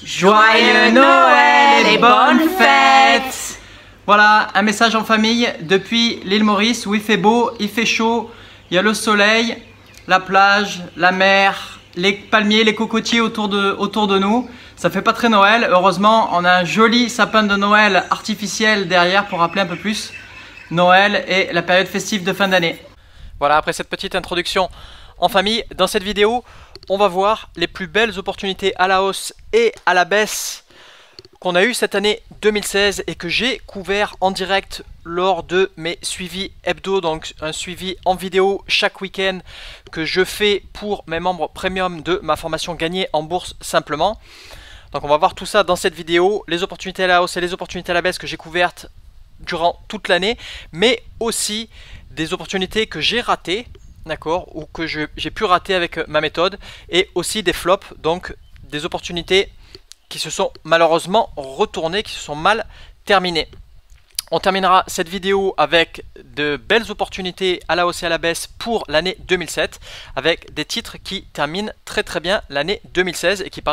Joyeux Noël et bonnes fêtes! Voilà, un message en famille depuis l'île Maurice où il fait beau, il fait chaud, il y a le soleil, la plage, la mer, les palmiers, les cocotiers autour de nous. Ça fait pas très Noël, heureusement on a un joli sapin de Noël artificiel derrière pour rappeler un peu plus Noël et la période festive de fin d'année. Voilà, après cette petite introduction en famille, dans cette vidéo, on va voir les plus belles opportunités à la hausse et à la baisse qu'on a eu cette année 2016 et que j'ai couvert en direct lors de mes suivis hebdo, donc un suivi en vidéo chaque week-end que je fais pour mes membres premium de ma formation Gagner en bourse simplement. Donc on va voir tout ça dans cette vidéo, les opportunités à la hausse et les opportunités à la baisse que j'ai couvertes durant toute l'année, mais aussi des opportunités que j'ai ratées, d'accord, ou que j'ai pu rater avec ma méthode, et aussi des flops, donc des opportunités qui se sont malheureusement retournées, qui se sont mal terminées. On terminera cette vidéo avec de belles opportunités à la hausse et à la baisse pour l'année 2007, avec des titres qui terminent très bien l'année 2016 et qui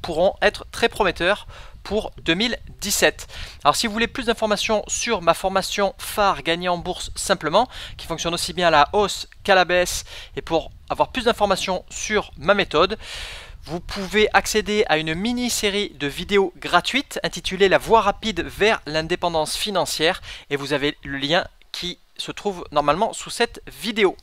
pourront être très prometteurs pour 2017. Alors si vous voulez plus d'informations sur ma formation phare Gagner en bourse simplement, qui fonctionne aussi bien à la hausse qu'à la baisse, et pour avoir plus d'informations sur ma méthode, vous pouvez accéder à une mini-série de vidéos gratuites intitulée La voie rapide vers l'indépendance financière, et vous avez le lien qui se trouve normalement sous cette vidéo.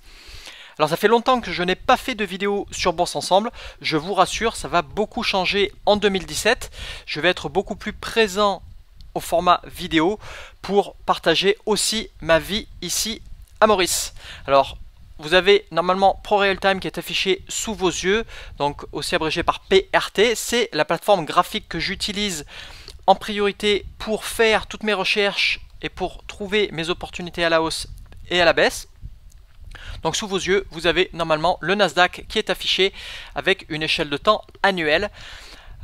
Alors ça fait longtemps que je n'ai pas fait de vidéo sur Bourse Ensemble, je vous rassure, ça va beaucoup changer en 2017. Je vais être beaucoup plus présent au format vidéo pour partager aussi ma vie ici à Maurice. Alors vous avez normalement ProRealTime qui est affiché sous vos yeux, donc aussi abrégé par PRT. C'est la plateforme graphique que j'utilise en priorité pour faire toutes mes recherches et pour trouver mes opportunités à la hausse et à la baisse. Donc sous vos yeux, vous avez normalement le Nasdaq qui est affiché avec une échelle de temps annuelle.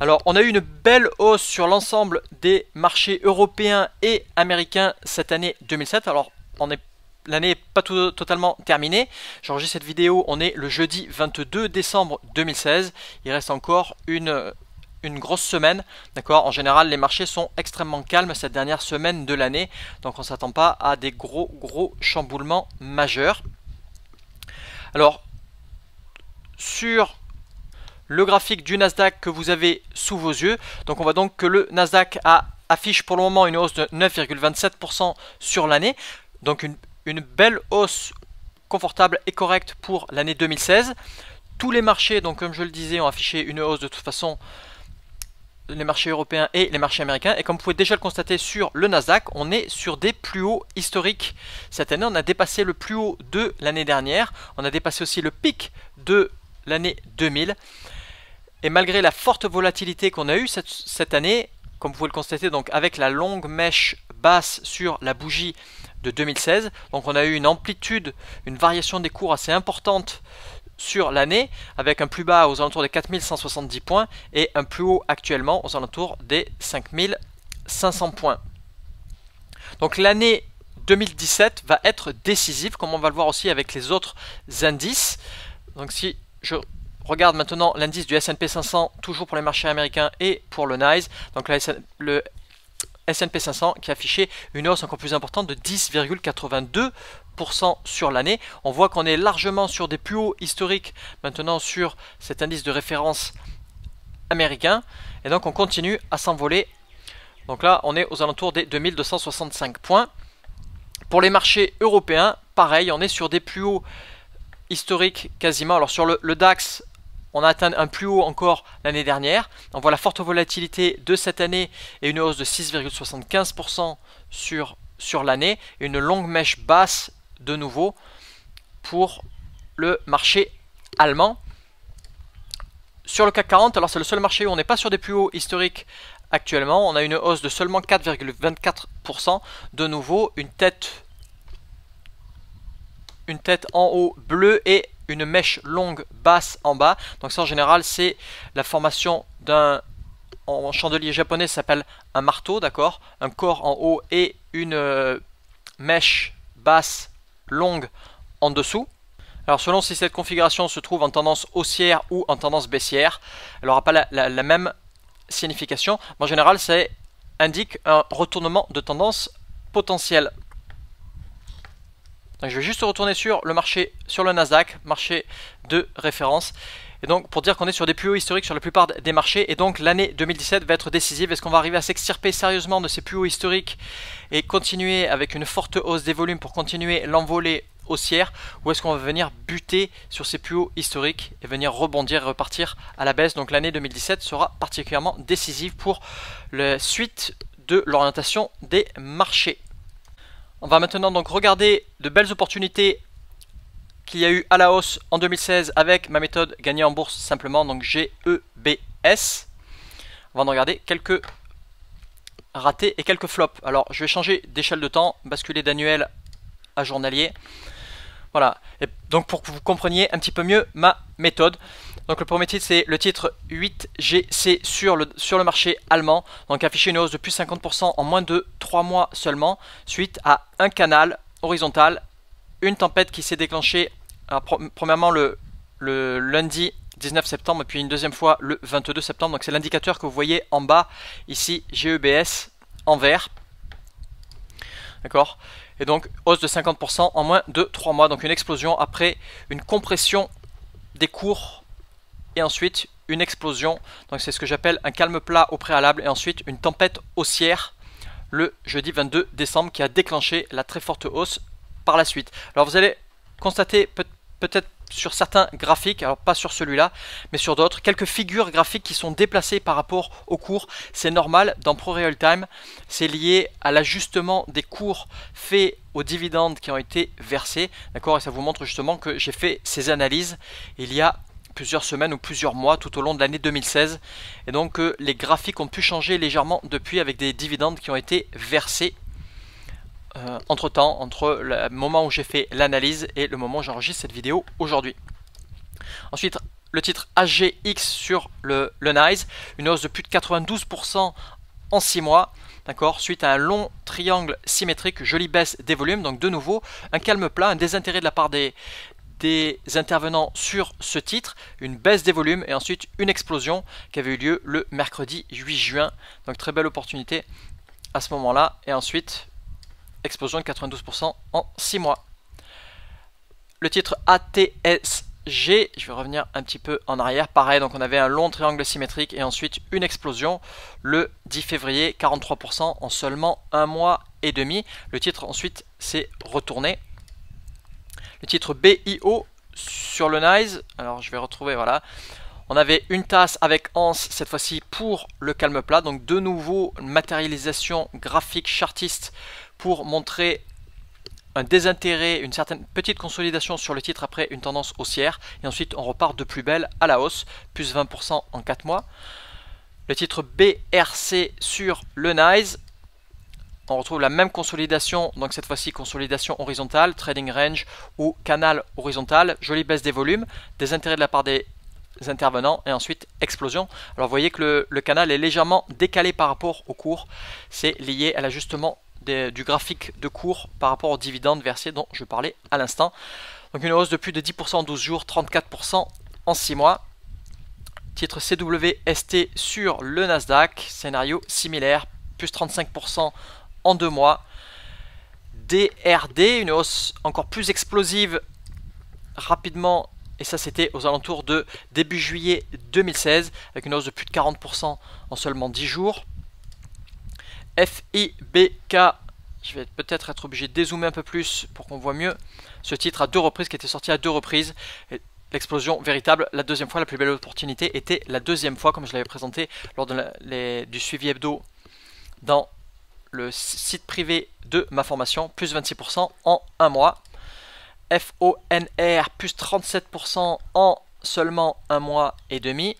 Alors on a eu une belle hausse sur l'ensemble des marchés européens et américains cette année 2007. Alors l'année n'est pas totalement terminée. J'enregistre cette vidéo, on est le jeudi 22 décembre 2016. Il reste encore une grosse semaine, d'accord. En général, les marchés sont extrêmement calmes cette dernière semaine de l'année. Donc on ne s'attend pas à des gros chamboulements majeurs. Alors, sur le graphique du Nasdaq que vous avez sous vos yeux, donc on voit donc que le Nasdaq affiche pour le moment une hausse de 9,27% sur l'année. Donc une belle hausse confortable et correcte pour l'année 2016. Tous les marchés, donc comme je le disais, ont affiché une hausse de toute façon, les marchés européens et les marchés américains. Et comme vous pouvez déjà le constater sur le Nasdaq, on est sur des plus hauts historiques. Cette année, on a dépassé le plus haut de l'année dernière. On a dépassé aussi le pic de l'année 2000. Et malgré la forte volatilité qu'on a eue cette année, comme vous pouvez le constater, donc avec la longue mèche basse sur la bougie de 2016, donc on a eu une amplitude, une variation des cours assez importante sur l'année, avec un plus bas aux alentours des 4170 points et un plus haut actuellement aux alentours des 5500 points. Donc l'année 2017 va être décisive, comme on va le voir aussi avec les autres indices. Donc si je regarde maintenant l'indice du S&P 500, toujours pour les marchés américains et pour le NYSE, donc le S&P 500 qui a affiché une hausse encore plus importante de 10,82% sur l'année. On voit qu'on est largement sur des plus hauts historiques maintenant sur cet indice de référence américain. Et donc on continue à s'envoler. Donc là on est aux alentours des 2265 points. Pour les marchés européens, pareil, on est sur des plus hauts historiques quasiment. Alors sur le DAX, on a atteint un plus haut encore l'année dernière. On voit la forte volatilité de cette année et une hausse de 6,75% sur l'année. Une longue mèche basse de nouveau pour le marché allemand. Sur le CAC 40, alors c'est le seul marché où on n'est pas sur des plus hauts historiques actuellement. On a une hausse de seulement 4,24%. De nouveau, une tête en haut bleue et une mèche longue basse en bas. Donc ça en général c'est la formation en chandelier japonais, ça s'appelle un marteau, d'accord, un corps en haut et une mèche basse longue en dessous. Alors selon si cette configuration se trouve en tendance haussière ou en tendance baissière, elle n'aura pas la même signification. En général, ça indique un retournement de tendance potentiel. Donc, je vais juste retourner sur le marché, sur le Nasdaq, marché de référence. Et donc pour dire qu'on est sur des plus hauts historiques sur la plupart des marchés. Et donc l'année 2017 va être décisive. Est-ce qu'on va arriver à s'extirper sérieusement de ces plus hauts historiques et continuer avec une forte hausse des volumes pour continuer l'envolée haussière, ou est-ce qu'on va venir buter sur ces plus hauts historiques et venir rebondir et repartir à la baisse? Donc l'année 2017 sera particulièrement décisive pour la suite de l'orientation des marchés. On va maintenant donc regarder de belles opportunités qu'il y a eu à la hausse en 2016 avec ma méthode gagner en bourse simplement, donc GEBS. On va en regarder quelques ratés et quelques flops. Alors je vais changer d'échelle de temps, basculer d'annuel à journalier. Voilà, et donc pour que vous compreniez un petit peu mieux ma méthode. Donc le premier titre, c'est le titre 8GC sur le marché allemand. Donc afficher une hausse de plus 50% en moins de 3 mois seulement, suite à un canal horizontal, une tempête qui s'est déclenchée, alors, premièrement le lundi 19 septembre et puis une deuxième fois le 22 septembre. Donc c'est l'indicateur que vous voyez en bas ici, GEBS en vert. D'accord. Et donc hausse de 50% en moins de 3 mois. Donc une explosion après une compression des cours et ensuite une explosion. Donc c'est ce que j'appelle un calme plat au préalable et ensuite une tempête haussière le jeudi 22 décembre qui a déclenché la très forte hausse par la suite. Alors vous allez constater peut-être sur certains graphiques, alors pas sur celui-là, mais sur d'autres, quelques figures graphiques qui sont déplacées par rapport au cours. C'est normal dans ProRealTime, c'est lié à l'ajustement des cours faits aux dividendes qui ont été versés, d'accord, et ça vous montre justement que j'ai fait ces analyses il y a plusieurs semaines ou plusieurs mois tout au long de l'année 2016, et donc les graphiques ont pu changer légèrement depuis avec des dividendes qui ont été versés entre temps, entre le moment où j'ai fait l'analyse et le moment où j'enregistre cette vidéo aujourd'hui. Ensuite, le titre AGX sur le NICE, une hausse de plus de 92% en 6 mois, d'accord, suite à un long triangle symétrique, jolie baisse des volumes, donc de nouveau un calme plat, un désintérêt de la part des intervenants sur ce titre, une baisse des volumes et ensuite une explosion qui avait eu lieu le mercredi 8 juin, donc très belle opportunité à ce moment-là, et ensuite explosion de 92% en 6 mois. Le titre ATSG, je vais revenir un petit peu en arrière, pareil, donc on avait un long triangle symétrique et ensuite une explosion le 10 février, 43% en seulement 1 mois et demi. Le titre ensuite s'est retourné. Le titre BIO sur le NICE, alors je vais retrouver, voilà. On avait une tasse avec anse cette fois-ci pour le calme plat, donc de nouveau une matérialisation graphique chartiste pour montrer un désintérêt, une certaine petite consolidation sur le titre après une tendance haussière. Et ensuite, on repart de plus belle à la hausse, plus 20% en 4 mois. Le titre BRC sur le NICE, on retrouve la même consolidation, donc cette fois-ci consolidation horizontale, trading range ou canal horizontal, jolie baisse des volumes, désintérêt de la part des intervenants et ensuite explosion. Alors vous voyez que le canal est légèrement décalé par rapport au cours, c'est lié à l'ajustement du graphique de cours par rapport aux dividendes versés dont je parlais à l'instant. Donc une hausse de plus de 10% en 12 jours, 34% en 6 mois. Titre CWST sur le Nasdaq, scénario similaire, plus 35% en 2 mois. DRD, une hausse encore plus explosive rapidement, et ça c'était aux alentours de début juillet 2016, avec une hausse de plus de 40% en seulement 10 jours. FIBK, je vais peut-être être obligé de dézoomer un peu plus pour qu'on voit mieux. Ce titre à 2 reprises, qui était sorti à 2 reprises. L'explosion véritable, la deuxième fois, la plus belle opportunité était la deuxième fois, comme je l'avais présenté lors du suivi hebdo dans le site privé de ma formation, plus 26% en 1 mois. FONR, plus 37% en seulement 1 mois et demi.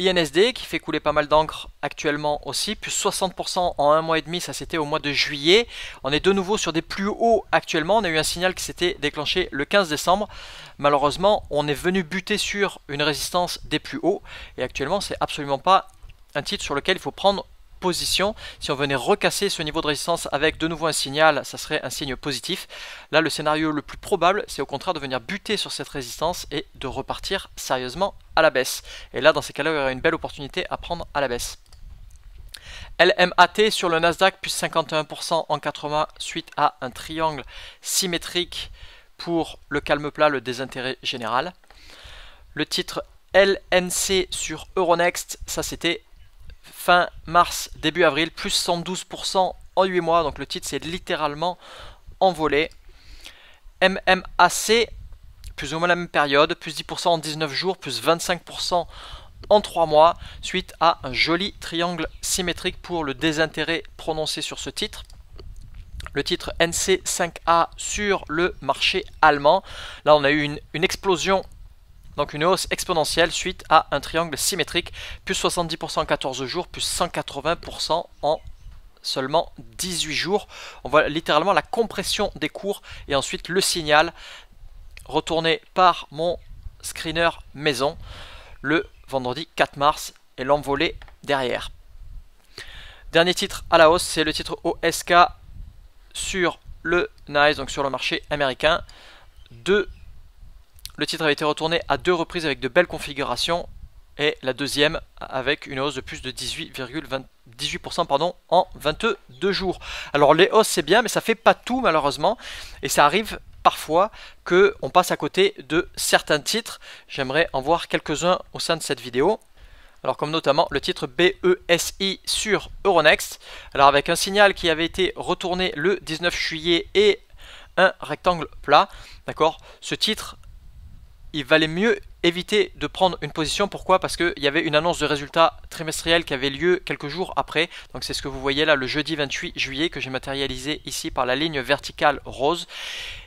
INSD qui fait couler pas mal d'encre actuellement aussi, plus 60% en 1 mois et demi, ça c'était au mois de juillet. On est de nouveau sur des plus hauts actuellement, on a eu un signal qui s'était déclenché le 15 décembre. Malheureusement, on est venu buter sur une résistance des plus hauts et actuellement c'est absolument pas un titre sur lequel il faut prendre position. Si on venait recasser ce niveau de résistance avec de nouveau un signal, ça serait un signe positif. Là, le scénario le plus probable, c'est au contraire de venir buter sur cette résistance et de repartir sérieusement à la baisse. Et là, dans ces cas-là, il y aurait une belle opportunité à prendre à la baisse. LMAT sur le Nasdaq, plus 51% en 4 mois suite à un triangle symétrique pour le calme plat, le désintérêt général. Le titre LNC sur Euronext, ça c'était fin mars, début avril, plus 112% en 8 mois, donc le titre s'est littéralement envolé. MMAC, plus ou moins la même période, plus 10% en 19 jours, plus 25% en 3 mois, suite à un joli triangle symétrique pour le désintérêt prononcé sur ce titre. Le titre NC5A sur le marché allemand, là on a eu une explosion, donc une hausse exponentielle suite à un triangle symétrique, plus 70% en 14 jours, plus 180% en seulement 18 jours. On voit littéralement la compression des cours et ensuite le signal retourné par mon screener maison le vendredi 4 mars et l'envolée derrière. Dernier titre à la hausse, c'est le titre OSK sur le NYSE, donc sur le marché américain. Le titre avait été retourné à 2 reprises avec de belles configurations et la deuxième avec une hausse de plus de 18% en 22 jours. Alors les hausses c'est bien mais ça fait pas tout malheureusement et ça arrive parfois qu'on passe à côté de certains titres. J'aimerais en voir quelques-uns au sein de cette vidéo. Alors comme notamment le titre BESI sur Euronext, alors avec un signal qui avait été retourné le 19 juillet et un rectangle plat, d'accord, ce titre, il valait mieux éviter de prendre une position. Pourquoi? Parce qu'il y avait une annonce de résultats trimestriels qui avait lieu quelques jours après, donc c'est ce que vous voyez là le jeudi 28 juillet que j'ai matérialisé ici par la ligne verticale rose,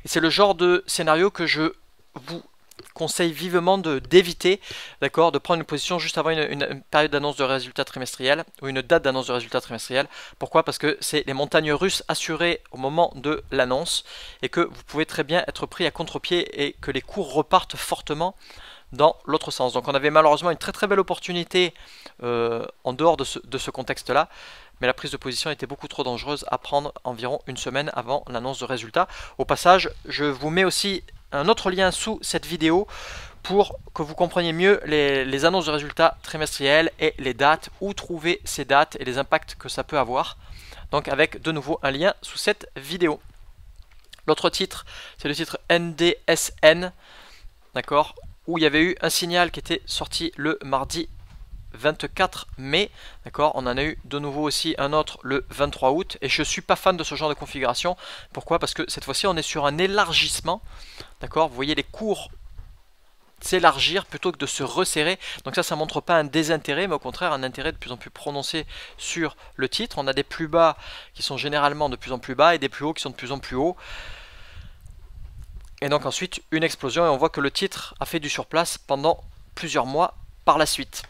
et c'est le genre de scénario que je vous conseille vivement d'éviter, d'accord, de prendre une position juste avant une période d'annonce de résultats trimestriels ou une date d'annonce de résultats trimestriels. Pourquoi? Parce que c'est les montagnes russes assurées au moment de l'annonce et que vous pouvez très bien être pris à contre-pied et que les cours repartent fortement dans l'autre sens. Donc on avait malheureusement une très belle opportunité en dehors de ce contexte-là, mais la prise de position était beaucoup trop dangereuse à prendre environ une semaine avant l'annonce de résultats. Au passage, je vous mets aussi un autre lien sous cette vidéo pour que vous compreniez mieux les annonces de résultats trimestriels et les dates, où trouver ces dates et les impacts que ça peut avoir. Donc avec de nouveau un lien sous cette vidéo. L'autre titre, c'est le titre NDSN, d'accord, où il y avait eu un signal qui était sorti le mardi 24 mai, d'accord, on en a eu de nouveau aussi un autre le 23 août, et je suis pas fan de ce genre de configuration. Pourquoi? Parce que cette fois-ci on est sur un élargissement, d'accord, vous voyez les cours s'élargir plutôt que de se resserrer, donc ça montre pas un désintérêt, mais au contraire un intérêt de plus en plus prononcé sur le titre. On a des plus bas qui sont généralement de plus en plus bas et des plus hauts qui sont de plus en plus hauts, et donc ensuite une explosion, et on voit que le titre a fait du surplace pendant plusieurs mois par la suite.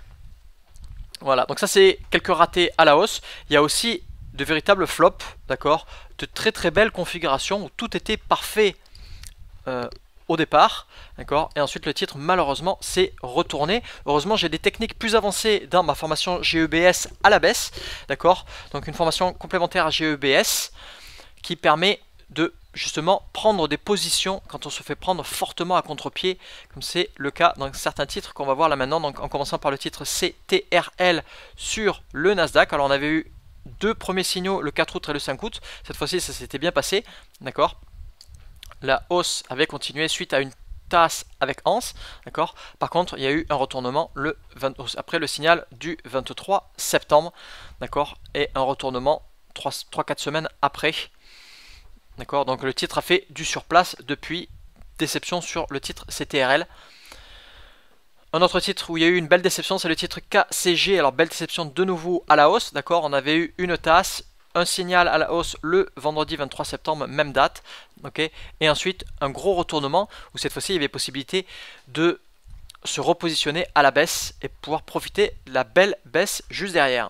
Voilà, donc ça c'est quelques ratés à la hausse. Il y a aussi de véritables flops, d'accord, de très belles configurations où tout était parfait au départ, d'accord, et ensuite le titre malheureusement s'est retourné. Heureusement j'ai des techniques plus avancées dans ma formation GEBS à la baisse, d'accord, donc une formation complémentaire à GEBS qui permet de justement prendre des positions quand on se fait prendre fortement à contre-pied, comme c'est le cas dans certains titres qu'on va voir là maintenant. Donc en commençant par le titre CTRL sur le Nasdaq. Alors on avait eu 2 premiers signaux le 4 août et le 5 août, cette fois-ci ça s'était bien passé, d'accord. La hausse avait continué suite à une tasse avec anse, d'accord. Par contre il y a eu un retournement après le signal du 23 septembre, d'accord, et un retournement 3-4 semaines après. D'accord, donc le titre a fait du surplace depuis, déception sur le titre CTRL. Un autre titre où il y a eu une belle déception, c'est le titre KCG. Alors belle déception de nouveau à la hausse, d'accord, on avait eu une tasse, un signal à la hausse le vendredi 23 septembre, même date, ok, et ensuite un gros retournement où cette fois-ci il y avait possibilité de se repositionner à la baisse et pouvoir profiter de la belle baisse juste derrière.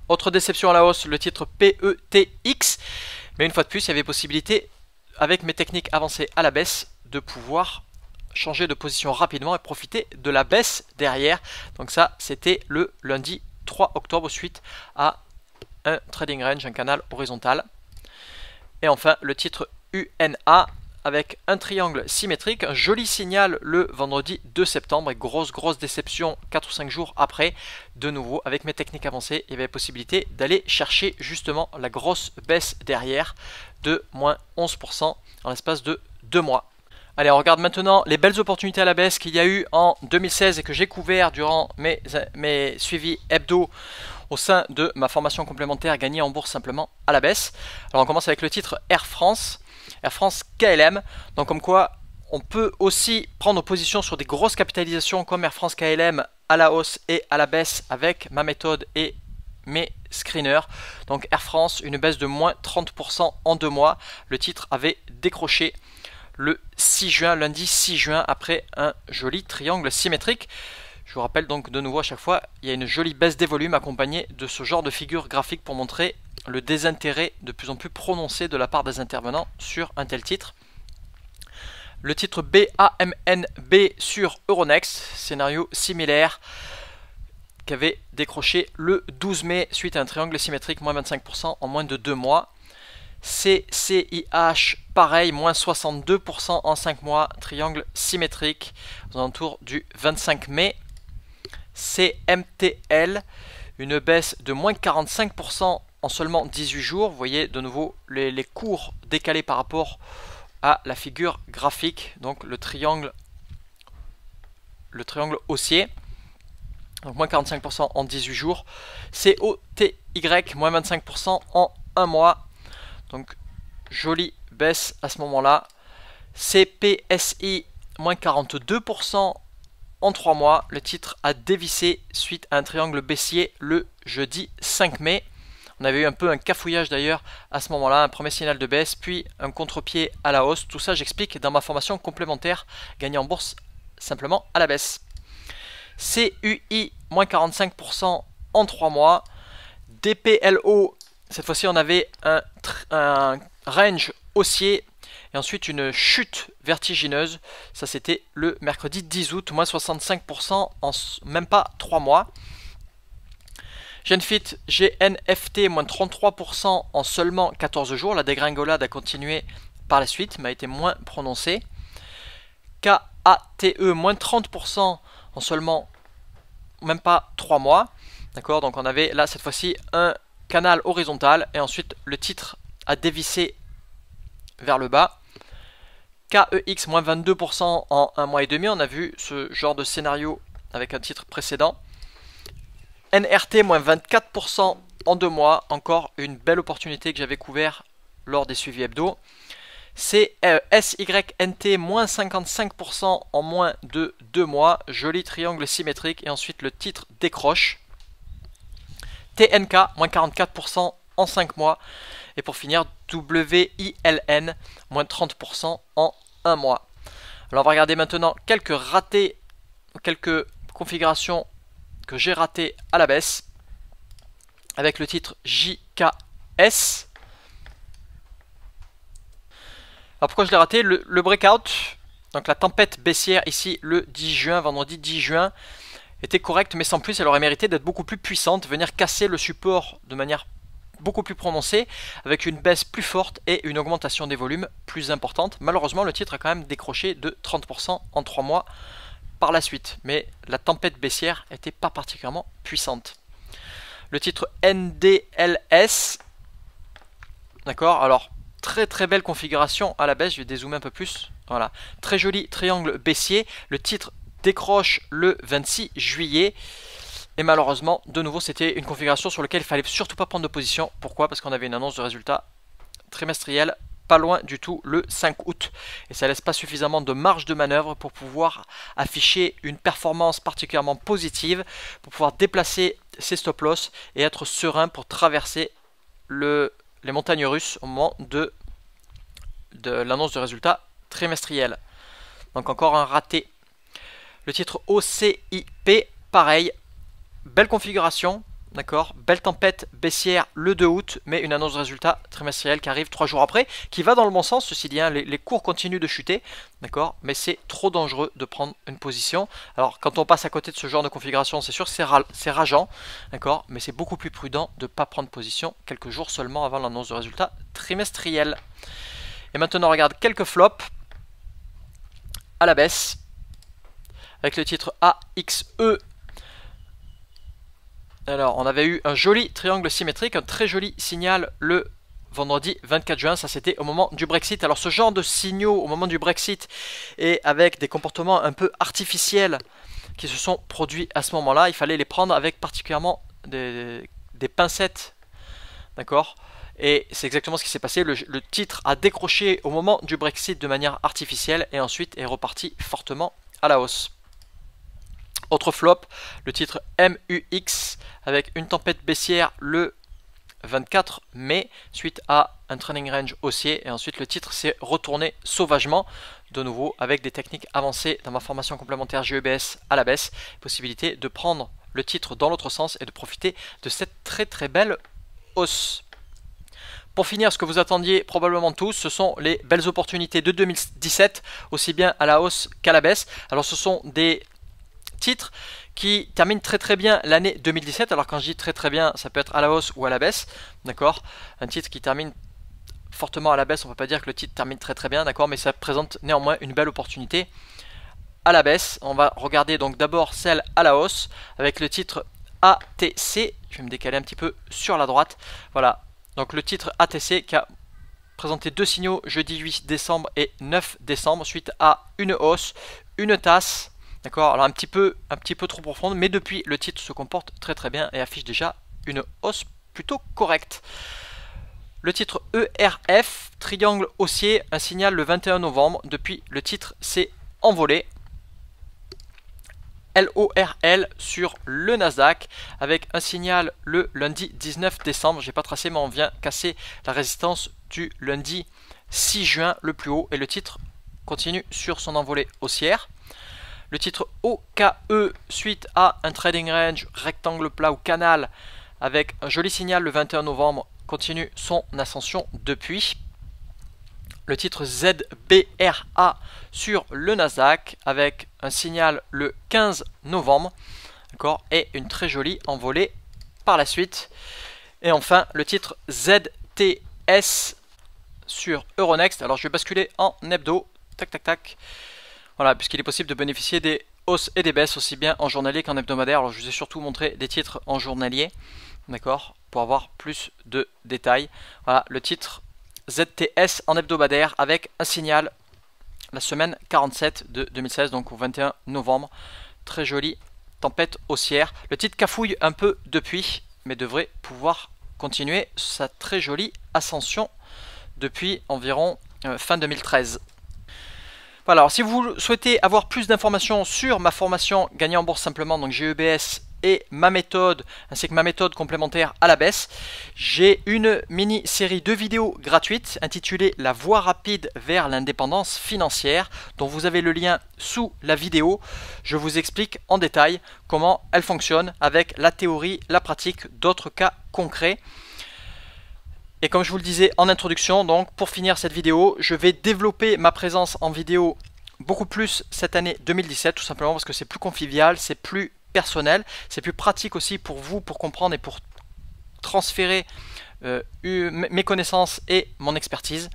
Autre déception à la hausse, le titre PETX. Mais une fois de plus, il y avait possibilité, avec mes techniques avancées à la baisse, de pouvoir changer de position rapidement et profiter de la baisse derrière. Donc ça, c'était le lundi 3 octobre suite à un trading range, un canal horizontal. Et enfin le titre UNA avec un triangle symétrique, un joli signal le vendredi 2 septembre et grosse déception 4 ou 5 jours après. De nouveau avec mes techniques avancées, il y avait la possibilité d'aller chercher justement la grosse baisse derrière de moins 11% en l'espace de 2 mois. Allez, on regarde maintenant les belles opportunités à la baisse qu'il y a eu en 2016 et que j'ai couvert durant mes suivis hebdo au sein de ma formation complémentaire Gagner en bourse simplement à la baisse. Alors on commence avec le titre Air France KLM. Donc comme quoi on peut aussi prendre position sur des grosses capitalisations comme Air France KLM à la hausse et à la baisse avec ma méthode et mes screeners. Donc Air France, une baisse de moins 30% en 2 mois. Le titre avait décroché le 6 juin, lundi 6 juin, après un joli triangle symétrique. Je vous rappelle donc de nouveau à chaque fois, il y a une jolie baisse des volumes accompagnée de ce genre de figure graphique pour montrer le désintérêt de plus en plus prononcé de la part des intervenants sur un tel titre. Le titre BAMNB sur Euronext, scénario similaire qui avait décroché le 12 mai suite à un triangle symétrique, moins 25% en moins de 2 mois. CCIH, pareil, moins 62% en 5 mois, triangle symétrique aux alentours du 25 mai. CMTL, une baisse de moins 45% en seulement 18 jours. Vous voyez de nouveau les cours décalés par rapport à la figure graphique, donc le triangle haussier. Donc moins 45% en 18 jours. COTY, moins 25% en 1 mois. Donc jolie baisse à ce moment-là. CPSI, moins 42% en 3 mois. Le titre a dévissé suite à un triangle baissier le jeudi 5 mai. On avait eu un peu un cafouillage d'ailleurs à ce moment-là, un premier signal de baisse, puis un contre-pied à la hausse. Tout ça j'explique dans ma formation complémentaire Gagner en bourse simplement à la baisse. CUI, moins 45% en 3 mois. DPLO, cette fois-ci on avait un range haussier et ensuite une chute vertigineuse. Ça c'était le mercredi 10 août, moins 65% en même pas 3 mois. Genfit, GNFT, moins 33% en seulement 14 jours. La dégringolade a continué par la suite, mais a été moins prononcée. KATE, moins 30% en seulement même pas 3 mois. D'accord, donc on avait là cette fois-ci un canal horizontal et ensuite le titre a dévissé vers le bas. KEX, moins 22% en 1 mois et demi. On a vu ce genre de scénario avec un titre précédent. NRT, moins 24% en 2 mois. Encore une belle opportunité que j'avais couvert lors des suivis hebdo. SYNT, moins 55% en moins de 2 mois. Joli triangle symétrique et ensuite le titre décroche. TNK, moins 44% en 5 mois. Et pour finir, WILN, moins 30% en 1 mois. Alors on va regarder maintenant quelques ratés, quelques configurations que j'ai ratées à la baisse. Avec le titre JKS. Alors pourquoi je l'ai raté? Le breakout, donc la tempête baissière ici le 10 juin, vendredi 10 juin, était correcte, mais sans plus, elle aurait mérité d'être beaucoup plus puissante, venir casser le support de manière beaucoup plus prononcée, avec une baisse plus forte et une augmentation des volumes plus importante. Malheureusement, le titre a quand même décroché de 30% en 3 mois par la suite, mais la tempête baissière n'était pas particulièrement puissante. Le titre NDLS, d'accord, alors très belle configuration à la baisse, je vais dézoomer un peu plus, voilà, très joli triangle baissier, le titre décroche le 26 juillet et malheureusement de nouveau c'était une configuration sur laquelle il fallait surtout pas prendre de position. Pourquoi? Parce qu'on avait une annonce de résultats trimestriels pas loin du tout le 5 août et ça laisse pas suffisamment de marge de manœuvre pour pouvoir afficher une performance particulièrement positive, pour pouvoir déplacer ses stop loss et être serein pour traverser les montagnes russes au moment de l'annonce de résultats trimestriels. Donc encore un raté. Le titre OCIP, pareil, belle configuration, D'accord, belle tempête baissière le 2 août, mais une annonce de résultat trimestriel qui arrive 3 jours après, qui va dans le bon sens, ceci dit, hein, les cours continuent de chuter, d'accord, mais c'est trop dangereux de prendre une position. Alors quand on passe à côté de ce genre de configuration, c'est sûr que c'est rageant, d'accord, mais c'est beaucoup plus prudent de ne pas prendre position quelques jours seulement avant l'annonce de résultat trimestriel. Et maintenant on regarde quelques flops à la baisse, avec le titre AXE. Alors, on avait eu un joli triangle symétrique, un très joli signal le vendredi 24 juin, ça c'était au moment du Brexit. Alors ce genre de signaux au moment du Brexit et avec des comportements un peu artificiels qui se sont produits à ce moment-là, il fallait les prendre avec particulièrement des pincettes, d'accord? Et c'est exactement ce qui s'est passé, le titre a décroché au moment du Brexit de manière artificielle et ensuite est reparti fortement à la hausse. Autre flop, le titre MUX avec une tempête baissière le 24 mai suite à un trailing range haussier et ensuite le titre s'est retourné sauvagement de nouveau avec des techniques avancées dans ma formation complémentaire GEBS à la baisse, possibilité de prendre le titre dans l'autre sens et de profiter de cette très belle hausse. Pour finir, ce que vous attendiez probablement tous, ce sont les belles opportunités de 2017, aussi bien à la hausse qu'à la baisse. Alors ce sont des titres qui terminent très bien l'année 2017. Alors quand je dis très bien, ça peut être à la hausse ou à la baisse, d'accord. Un titre qui termine fortement à la baisse, on ne peut pas dire que le titre termine très bien, d'accord, mais ça présente néanmoins une belle opportunité à la baisse. On va regarder donc d'abord celle à la hausse avec le titre ATC. Je vais me décaler un petit peu sur la droite. Voilà, donc le titre ATC qui a présenté deux signaux jeudi 8 décembre et 9 décembre suite à une hausse, une tasse. D'accord, alors un petit peu trop profonde, mais depuis le titre se comporte très bien et affiche déjà une hausse plutôt correcte. Le titre ERF, triangle haussier, un signal le 21 novembre. Depuis le titre s'est envolé. LORL sur le Nasdaq avec un signal le lundi 19 décembre. J'ai pas tracé mais on vient casser la résistance du lundi 6 juin le plus haut et le titre continue sur son envolée haussière. Le titre OKE suite à un trading range rectangle plat ou canal avec un joli signal le 21 novembre continue son ascension depuis. Le titre ZBRA sur le Nasdaq avec un signal le 15 novembre et une très jolie envolée par la suite. Et enfin le titre ZTS sur Euronext. Alors je vais basculer en hebdo, tac. Voilà, puisqu'il est possible de bénéficier des hausses et des baisses aussi bien en journalier qu'en hebdomadaire. Alors je vous ai surtout montré des titres en journalier, d'accord, pour avoir plus de détails. Voilà, le titre ZTS en hebdomadaire avec un signal la semaine 47 de 2016, donc au 21 novembre. Très jolie tempête haussière. Le titre cafouille un peu depuis, mais devrait pouvoir continuer sa très jolie ascension depuis environ fin 2013. Voilà, alors si vous souhaitez avoir plus d'informations sur ma formation Gagner en bourse simplement, donc GEBS et ma méthode, ainsi que ma méthode complémentaire à la baisse, j'ai une mini-série de vidéos gratuites intitulée La voie rapide vers l'indépendance financière, dont vous avez le lien sous la vidéo. Je vous explique en détail comment elle fonctionne avec la théorie, la pratique, d'autres cas concrets. Et comme je vous le disais en introduction, donc pour finir cette vidéo, je vais développer ma présence en vidéo beaucoup plus cette année 2017, tout simplement parce que c'est plus convivial, c'est plus personnel, c'est plus pratique aussi pour vous, pour comprendre et pour transférer mes connaissances et mon expertise.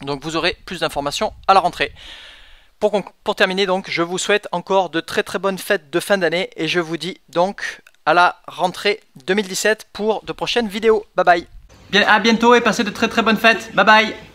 Donc vous aurez plus d'informations à la rentrée. Pour terminer, donc, je vous souhaite encore de très bonnes fêtes de fin d'année et je vous dis donc à la rentrée 2017 pour de prochaines vidéos. Bye bye. Bien, à bientôt et passez de très bonnes fêtes. Bye bye.